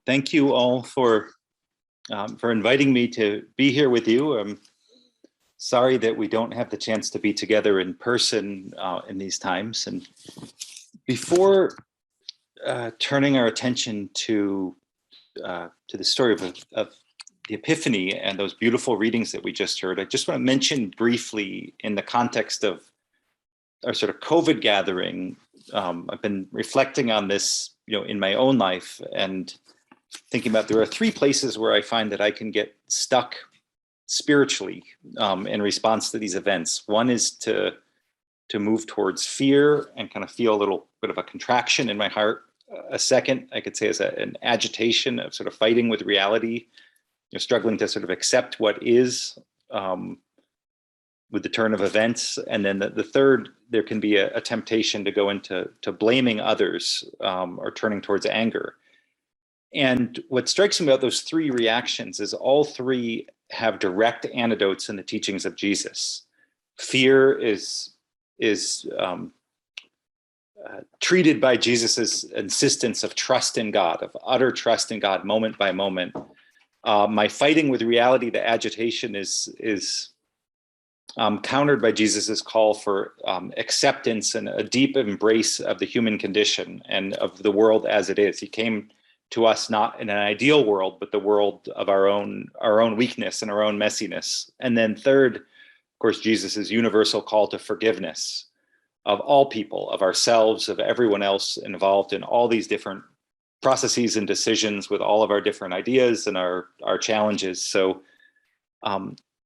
Thank you all for inviting me to be here with you. I'm sorry that we don't have the chance to be together in person in these times. And before turning our attention to the story of the Epiphany and those beautiful readings that we just heard, I just want to mention briefly in the context of our sort of COVID gathering. I've been reflecting on this, in my own life and thinking about there are three places where I find that I can get stuck spiritually in response to these events. One is to move towards fear and kind of feel a little bit of a contraction in my heart. A second, I could say, is an agitation of sort of fighting with reality, struggling to sort of accept what is with the turn of events. And then the third, there can be a temptation to go into blaming others or turning towards anger. And what strikes me about those three reactions is all three have direct antidotes in the teachings of Jesus. Fear is treated by Jesus's insistence of trust in God, of utter trust in God, moment by moment. My fighting with reality, the agitation, is countered by Jesus's call for acceptance and a deep embrace of the human condition and of the world as it is. He came to us not in an ideal world, but the world of our own weakness and our own messiness. And then third, of course, Jesus's universal call to forgiveness of all people, of ourselves, of everyone else involved in all these different processes and decisions with all of our different ideas and our challenges. So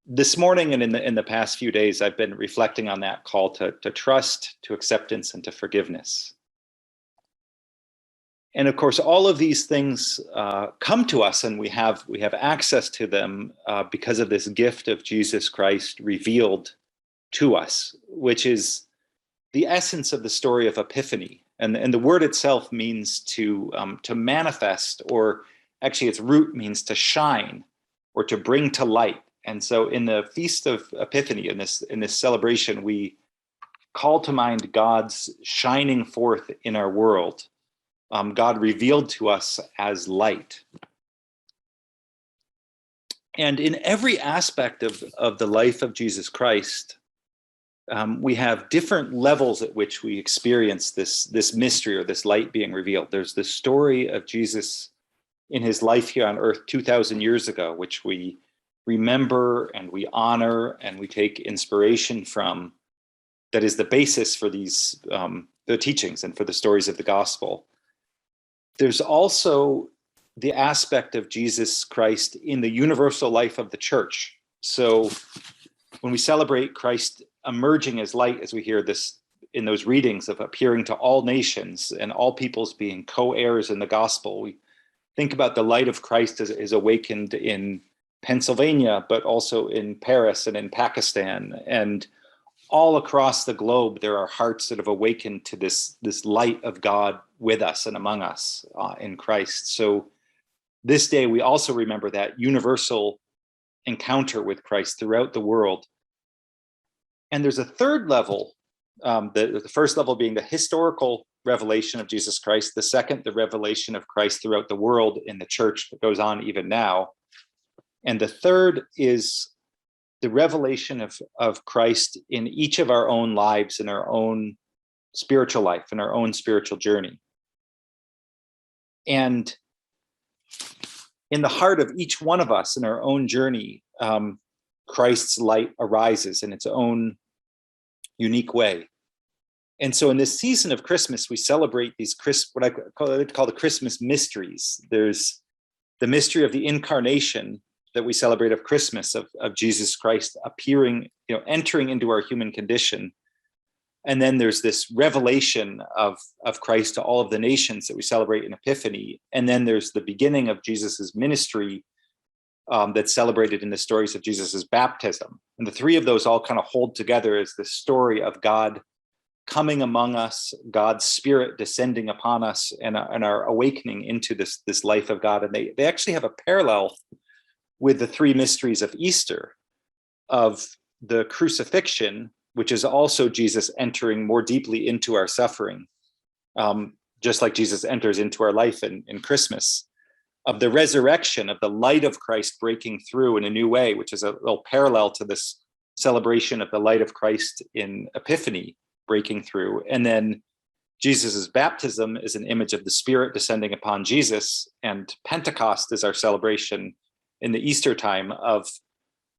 this morning and in the past few days, I've been reflecting on that call to trust, to acceptance, and to forgiveness. And of course, all of these things come to us, and we have access to them because of this gift of Jesus Christ revealed to us, which is the essence of the story of Epiphany. And the word itself means to manifest, or actually its root means to shine or to bring to light. And so in the Feast of Epiphany, in this celebration, we call to mind God's shining forth in our world. God revealed to us as light. And in every aspect of the life of Jesus Christ, we have different levels at which we experience this mystery or this light being revealed. There's the story of Jesus in his life here on earth 2,000 years ago, which we remember and we honor and we take inspiration from. That is the basis for these the teachings and for the stories of the gospel. There's also the aspect of Jesus Christ in the universal life of the church. So when we celebrate Christ emerging as light, as we hear this in those readings of appearing to all nations and all peoples being co-heirs in the gospel, we think about the light of Christ as awakened in Pennsylvania, but also in Paris and in Pakistan. And all across the globe, there are hearts that have awakened to this light of God with us and among us in Christ. So this day, we also remember that universal encounter with Christ throughout the world. And there's a third level, the first level being the historical revelation of Jesus Christ. The second, the revelation of Christ throughout the world in the church that goes on even now. And the third is the revelation of Christ in each of our own lives, in our own spiritual life, in our own spiritual journey. And in the heart of each one of us in our own journey, Christ's light arises in its own unique way. And so in this season of Christmas, we celebrate these what I call the Christmas mysteries. There's the mystery of the incarnation that we celebrate of Christmas, of Jesus Christ appearing, entering into our human condition. And then there's this revelation of Christ to all of the nations that we celebrate in Epiphany. And then there's the beginning of Jesus's ministry that's celebrated in the stories of Jesus's baptism. And the three of those all kind of hold together as the story of God coming among us, God's Spirit descending upon us, and our awakening into this life of God. And they actually have a parallel with the three mysteries of Easter, of the crucifixion, which is also Jesus entering more deeply into our suffering, just like Jesus enters into our life in Christmas. of the resurrection, of the light of Christ breaking through in a new way, which is a little parallel to this celebration of the light of Christ in Epiphany breaking through. And then Jesus's baptism is an image of the Spirit descending upon Jesus, and Pentecost is our celebration in the Easter time of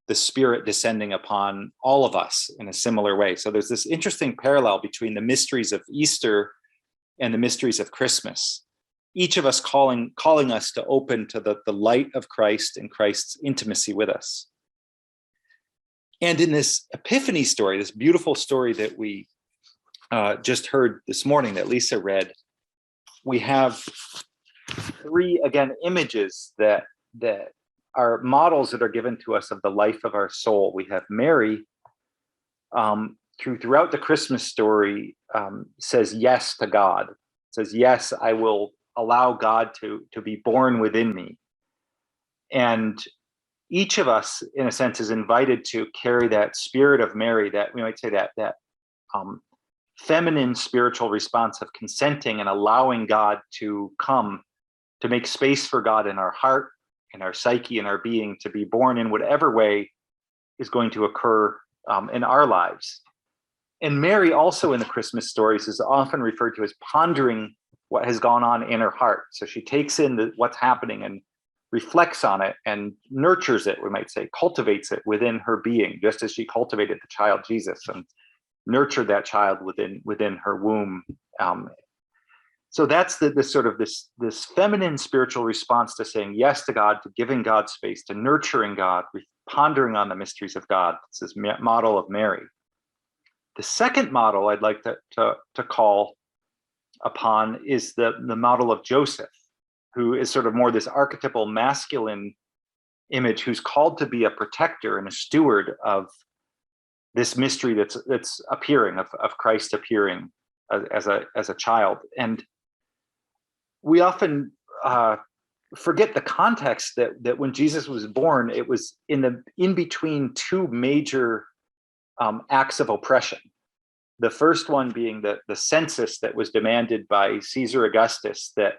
the Spirit descending upon all of us in a similar way. So there's this interesting parallel between the mysteries of Easter and the mysteries of Christmas, each of us calling us to open to the light of Christ and Christ's intimacy with us. And in this Epiphany story, this beautiful story that we just heard this morning that Lisa read, we have three, again, images that are models that are given to us of the life of our soul. We have Mary, throughout the Christmas story, says yes to God, says, yes, I will allow God to be born within me. And each of us, in a sense, is invited to carry that spirit of Mary, that we might say that feminine spiritual response of consenting and allowing God to come, to make space for God in our heart, in our psyche, in our being, to be born in whatever way is going to occur in our lives. And Mary also in the Christmas stories is often referred to as pondering what has gone on in her heart. So she takes in what's happening and reflects on it and nurtures it, we might say, cultivates it within her being, just as she cultivated the child Jesus and nurtured that child within her womb. So that's this feminine spiritual response to saying yes to God, to giving God space, to nurturing God, pondering on the mysteries of God. This is model of Mary. The second model I'd like to call upon is the model of Joseph, who is sort of more this archetypal masculine image, who's called to be a protector and a steward of this mystery that's appearing, of Christ appearing as a child. And we often forget the context that when Jesus was born, it was in between two major acts of oppression. The first one being the census that was demanded by Caesar Augustus, that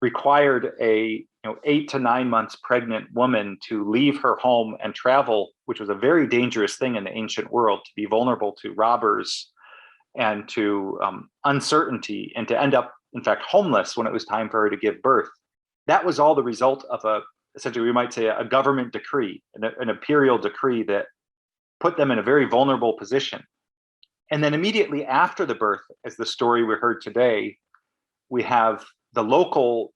required a 8 to 9 months pregnant woman to leave her home and travel, which was a very dangerous thing in the ancient world, to be vulnerable to robbers and to uncertainty, and to end up, in fact, homeless when it was time for her to give birth. That was all the result of essentially, we might say, a government decree, an imperial decree that put them in a very vulnerable position. And then immediately after the birth, as the story we heard today, we have the local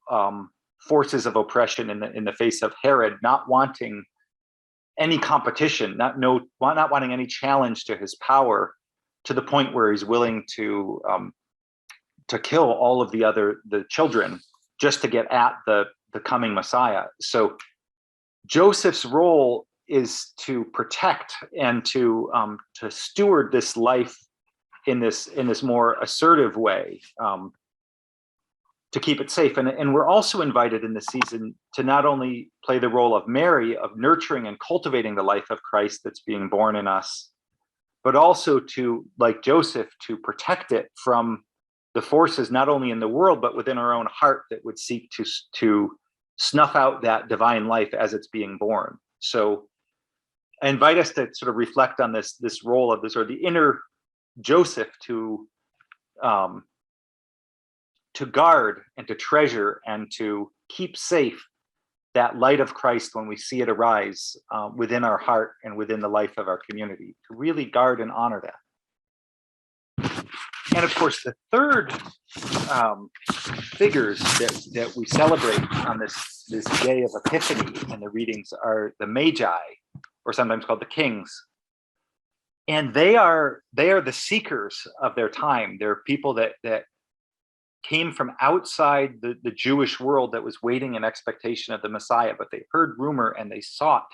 forces of oppression in the face of Herod not wanting any competition, not wanting any challenge to his power, to the point where he's willing to kill all of the children just to get at the coming Messiah. So Joseph's role is to protect and to steward this life in this more assertive way, to keep it safe. And we're also invited in this season to not only play the role of Mary, of nurturing and cultivating the life of Christ that's being born in us, but also to, like Joseph, to protect it from the forces not only in the world, but within our own heart that would seek to snuff out that divine life as it's being born. So I invite us to sort of reflect on this role of this, or the inner Joseph, to guard and to treasure and to keep safe that light of Christ when we see it arise within our heart and within the life of our community, to really guard and honor that. And of course, the third figures that we celebrate on this day of Epiphany and the readings are the Magi, or sometimes called the kings. And they are the seekers of their time. They're people that came from outside the Jewish world that was waiting in expectation of the Messiah, but they heard rumor and they sought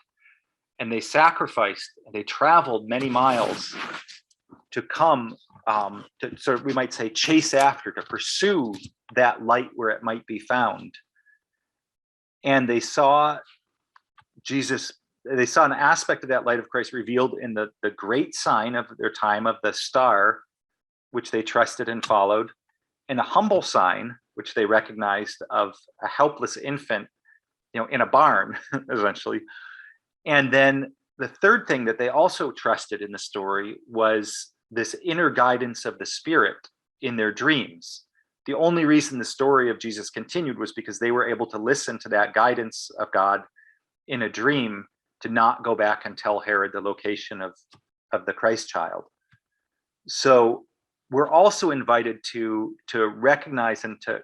and they sacrificed and they traveled many miles to come to sort of, we might say, chase after, to pursue that light where it might be found. And they saw Jesus, they saw an aspect of that light of Christ revealed in the great sign of their time of the star, which they trusted and followed, and a humble sign, which they recognized, of a helpless infant in a barn, essentially. And then the third thing that they also trusted in the story was this inner guidance of the Spirit in their dreams. The only reason the story of Jesus continued was because they were able to listen to that guidance of God in a dream to not go back and tell Herod the location of the Christ child. So we're also invited to recognize and to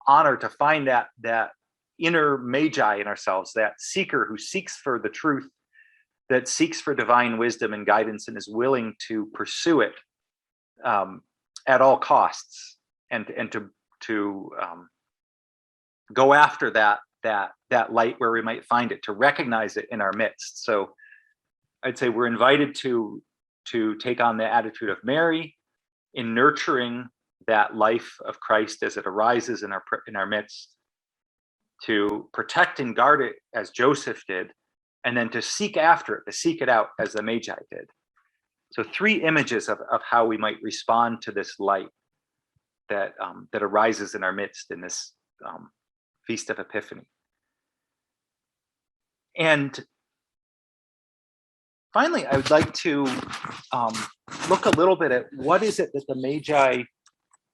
honor, to find that inner magi in ourselves, that seeker who seeks for the truth, that seeks for divine wisdom and guidance and is willing to pursue it at all costs, and to go after that light where we might find it, to recognize it in our midst. So I'd say we're invited to take on the attitude of Mary in nurturing that life of Christ as it arises in our midst, to protect and guard it as Joseph did, and then to seek after it, to seek it out as the Magi did. So 3 images of how we might respond to this light that arises in our midst in this Feast of Epiphany. And finally, I would like to look a little bit at what is it that the Magi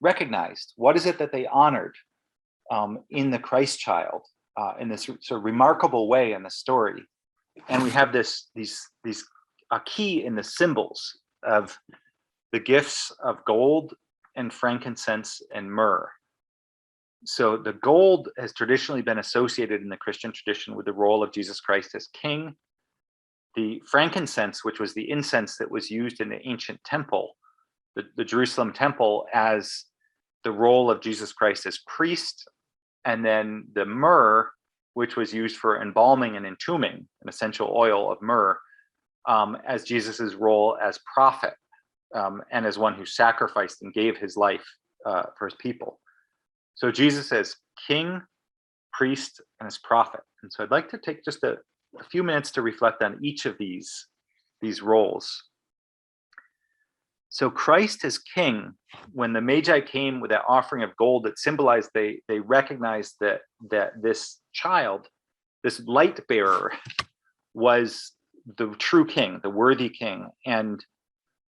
recognized? What is it that they honored in the Christ child in this sort of remarkable way in the story? And we have these a key in the symbols of the gifts of gold and frankincense and myrrh. So the gold has traditionally been associated in the Christian tradition with the role of Jesus Christ as king. The frankincense, which was the incense that was used in the ancient temple, the Jerusalem temple, as the role of Jesus Christ as priest. And then the myrrh, which was used for embalming and entombing, an essential oil of myrrh, as Jesus's role as prophet, and as one who sacrificed and gave his life for his people. So Jesus as king, priest, and as prophet. And so I'd like to take just a few minutes to reflect on each of these roles. So Christ as king, when the Magi came with that offering of gold that symbolized they recognized that this child, this light bearer, was the true king, the worthy king. And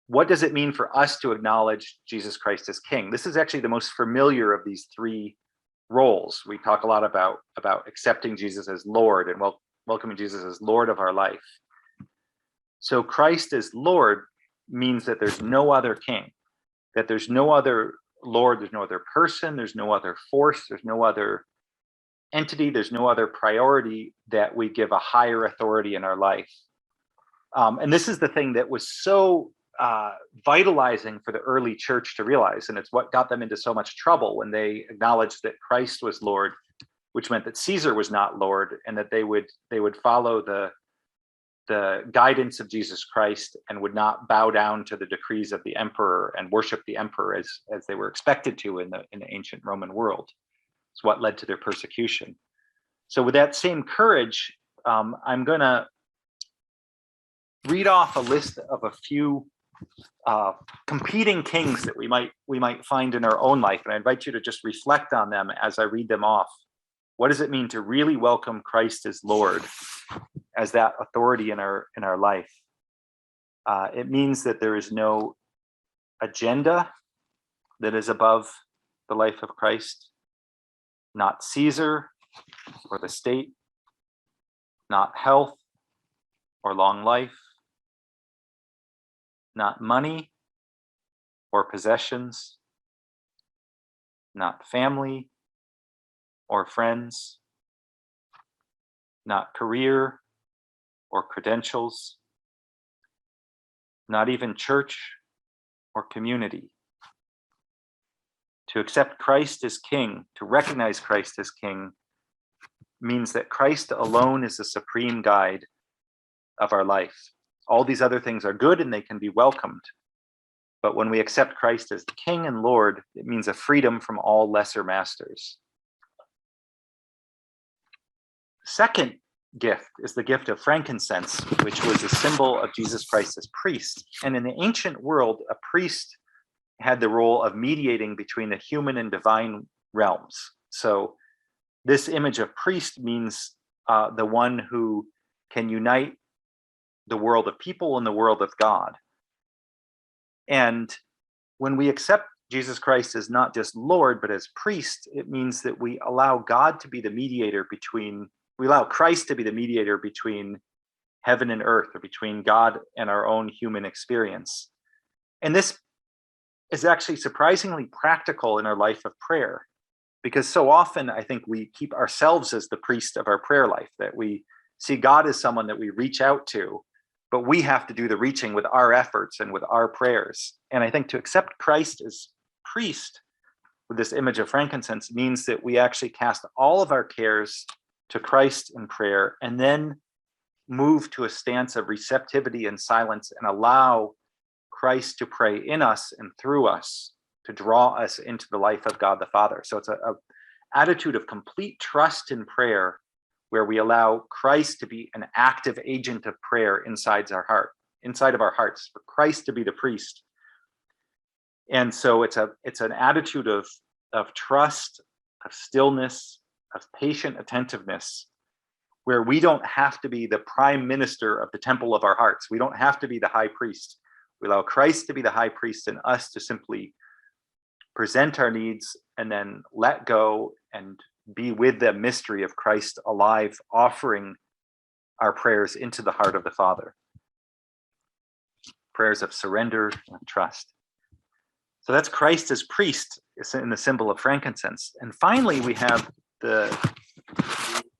what does it mean for us to acknowledge Jesus Christ as king? This is actually the most familiar of these 3 roles. We talk a lot about accepting Jesus as Lord and welcoming Jesus as Lord of our life. So Christ as Lord means that there's no other king, that there's no other Lord, there's no other person, there's no other force, there's no other entity, there's no other priority that we give a higher authority in our life. And this is the thing that was so vitalizing for the early church to realize, and it's what got them into so much trouble when they acknowledged that Christ was Lord, which meant that Caesar was not Lord, and that they would follow the guidance of Jesus Christ and would not bow down to the decrees of the emperor and worship the emperor as they were expected to in the ancient Roman world. It's what led to their persecution. So with that same courage, I'm going to read off a list of a few competing kings that we might find in our own life, and I invite you to just reflect on them as I read them off. What does it mean to really welcome Christ as Lord, as that authority in our life? It means that there is no agenda that is above the life of Christ, not Caesar or the state, not health or long life, not money or possessions, not family or friends, not career or credentials, not even church or community. To accept Christ as king, to recognize Christ as king, means that Christ alone is the supreme guide of our life. All these other things are good and they can be welcomed. But when we accept Christ as the King and Lord, it means a freedom from all lesser masters. Second gift is the gift of frankincense, which was a symbol of Jesus Christ as priest. And in the ancient world, a priest had the role of mediating between the human and divine realms. So this image of priest means the one who can unite the world of people and the world of God. And when we accept Jesus Christ as not just Lord, but as priest, it means that we allow God to be the mediator between, we allow Christ to be the mediator between heaven and earth, or between God and our own human experience. And this is actually surprisingly practical in our life of prayer, because so often I think we keep ourselves as the priest of our prayer life, that we see God as someone that we reach out to, but we have to do the reaching with our efforts and with our prayers. And I think to accept Christ as priest with this image of frankincense means that we actually cast all of our cares to Christ in prayer, and then move to a stance of receptivity and silence, and allow Christ to pray in us and through us to draw us into the life of God the Father. So it's a attitude of complete trust in prayer, where we allow Christ to be an active agent of prayer inside of our hearts, for Christ to be the priest. And so it's an attitude of trust, of stillness, of patient attentiveness, where we don't have to be the prime minister of the temple of our hearts. We don't have to be the high priest. We allow Christ to be the high priest, and us to simply present our needs and then let go and be with the mystery of Christ alive, offering our prayers into the heart of the Father. Prayers of surrender and trust. So that's Christ as priest in the symbol of frankincense. And finally, we have the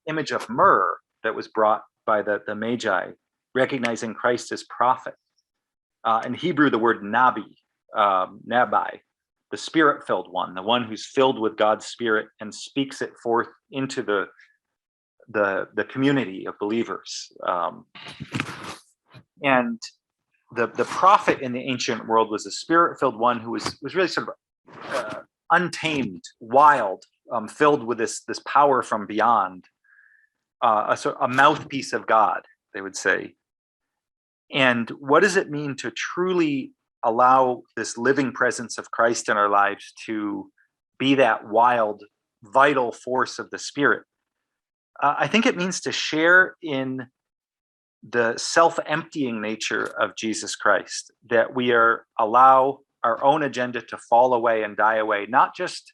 image of myrrh that was brought by the Magi, recognizing Christ as prophet. In Hebrew, the word nabi, the spirit-filled one, the one who's filled with God's Spirit and speaks it forth into the community of believers. And the prophet in the ancient world was a spirit-filled one who was really sort of untamed, wild, filled with this power from beyond, a mouthpiece of God, they would say. And what does it mean to truly allow this living presence of Christ in our lives to be that wild, vital force of the Spirit? I think it means to share in the self-emptying nature of Jesus Christ, that we allow our own agenda to fall away and die away, not just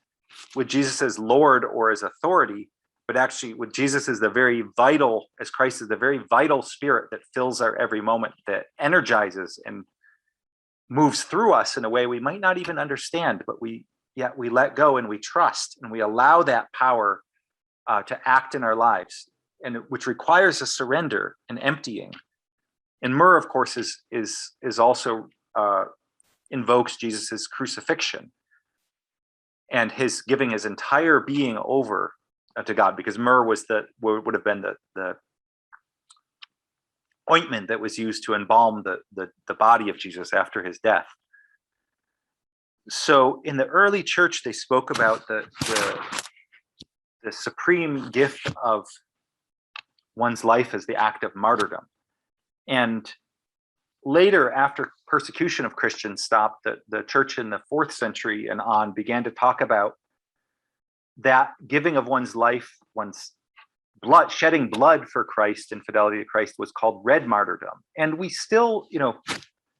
with Jesus as Lord or as authority, but actually with Jesus as Christ is the very vital Spirit that fills our every moment, that energizes and moves through us in a way we might not even understand, but yet we let go and we trust, and we allow that power to act in our lives, and which requires a surrender and emptying. And myrrh, of course, is also invokes Jesus's crucifixion and his giving his entire being over to God, because myrrh would have been the ointment that was used to embalm the body of Jesus after his death. So in the early church, they spoke about the supreme gift of one's life as the act of martyrdom. And later, after persecution of Christians stopped, the church in the 4th century and on began to talk about that giving of one's life, one's blood, shedding blood for Christ and fidelity to Christ, was called red martyrdom. And we still,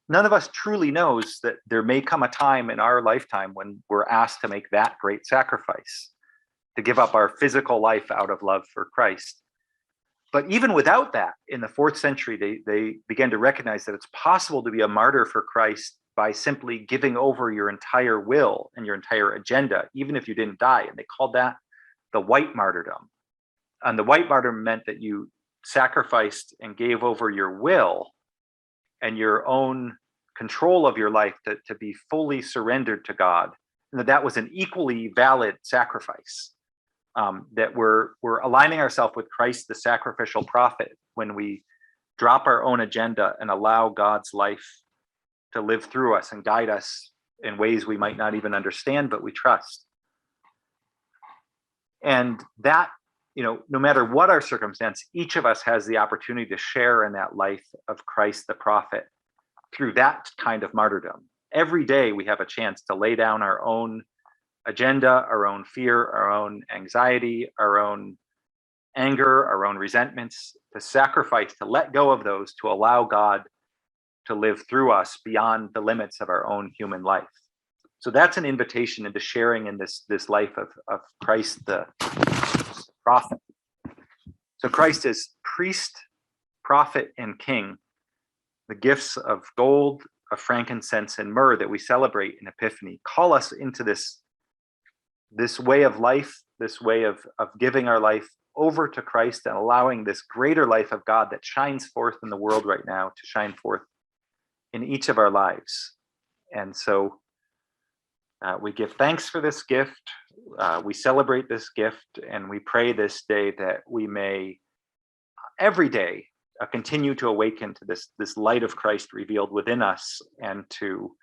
none of us truly knows that there may come a time in our lifetime when we're asked to make that great sacrifice, to give up our physical life out of love for Christ. But even without that, in the 4th century, they began to recognize that it's possible to be a martyr for Christ by simply giving over your entire will and your entire agenda, even if you didn't die. And they called that the white martyrdom. And the white martyrdom meant that you sacrificed and gave over your will and your own control of your life to be fully surrendered to God. And that was an equally valid sacrifice. That we're aligning ourselves with Christ, the sacrificial prophet, when we drop our own agenda and allow God's life to live through us and guide us in ways we might not even understand, but we trust. And that, no matter what our circumstance, each of us has the opportunity to share in that life of Christ the prophet through that kind of martyrdom. Every day we have a chance to lay down our own agenda, our own fear, our own anxiety, our own anger, our own resentments, to sacrifice, to let go of those, to allow God to live through us beyond the limits of our own human life. So that's an invitation into sharing in this life of Christ, the prophet. So Christ is priest, prophet, and king. The gifts of gold, of frankincense, and myrrh that we celebrate in Epiphany call us into this way of life, this way of giving our life over to Christ and allowing this greater life of God that shines forth in the world right now to shine forth in each of our lives. And so we give thanks for this gift. We celebrate this gift, and we pray this day that we may every day continue to awaken to this light of Christ revealed within us, and to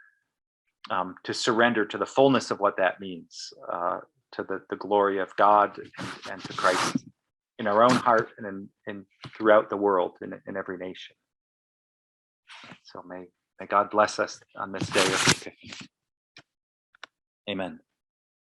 surrender to the fullness of what that means, to the glory of God and to Christ in our own heart and in throughout the world, in every nation. So may God bless us on this day of Epiphany. Amen.